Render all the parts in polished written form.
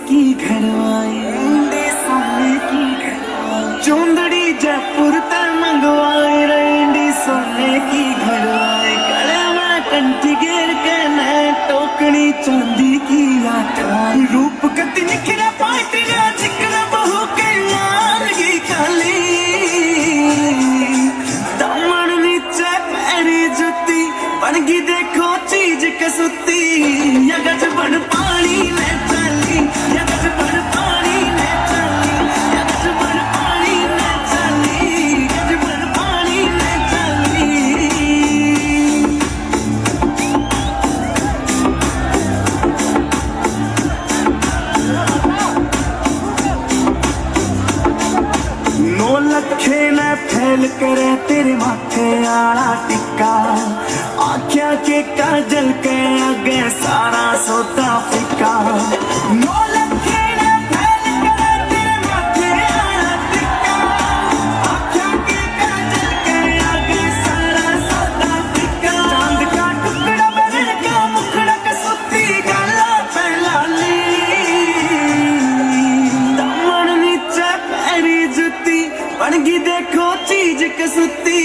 की घरवाई, सोने की घरवाई, चुंदड़ी जयपुर ते मंगवाई, रेंडी सोने की घरवाई, गले में कंठी घेर के न टोकनी चांदी की लाटाई, रूप गति निखरा पाटिया चिकना बहू के लाल की काली, दामन नीचे पैरी जुती बनगी देखो चीज कसुती, या गज बन पानी में चली, या गज बन पानी में चली, या गज बन पानी में चली, गज बन पानी में चली। नौ लखे न फैल करे तेरे माथे आला टिक्का, आख्या के काजल के आगे सारा सोता फिका, नौ लखे न फैल करे तेरे माथे आला टिक्का, आख्या के काजल के आगे सारा सोता फिका, चांद का टुकड़ा बन का मुखड़ा कसुती गाला पहलाली, दामन नीचे पैरी जुती बनगी देखो चीज कसुती,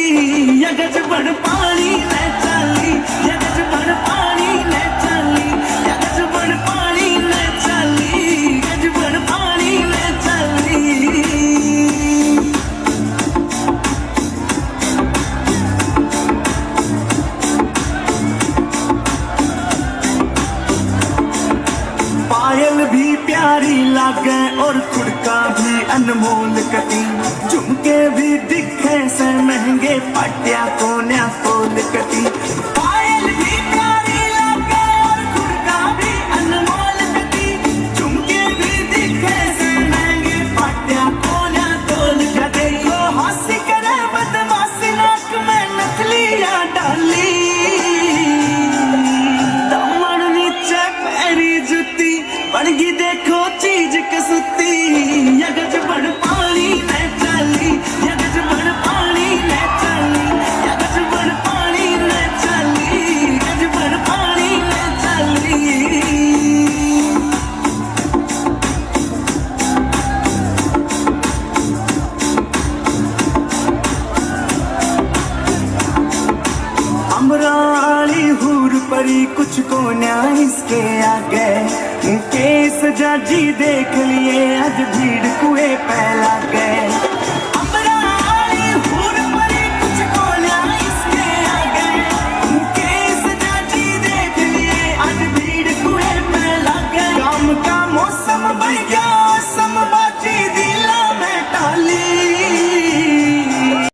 या गज बन पानी में चली, या गज बन पानी में चली, या गज बन पानी में चली, गज बन पानी में चली। पायल भी प्यारी लागे और खुड़का भी अनमोल कटी, झुमके भी दिखे से महंगे पाटिया कोन्या कोल कटी, पायल भी प्यारी लागे और खुड़का भी अनमोल कटी, झुमके भी दिखे से महंगे पाटिया कोन्या कोल कटी, को हंसी करे बदमाशी नाक में नकलिया डाली, दामन नीचे पैरी जुती बनगी देखो चीज कसुती, या गज बन पानी में चली, या गज बन पानी में चली, या गज बन पानी में चली, गज बन पानी में चली। अमराली हूर परी कुछ को न्याय इसके आगे, केस जाजी देख लिए आज भीड़ कुएं पहला गए।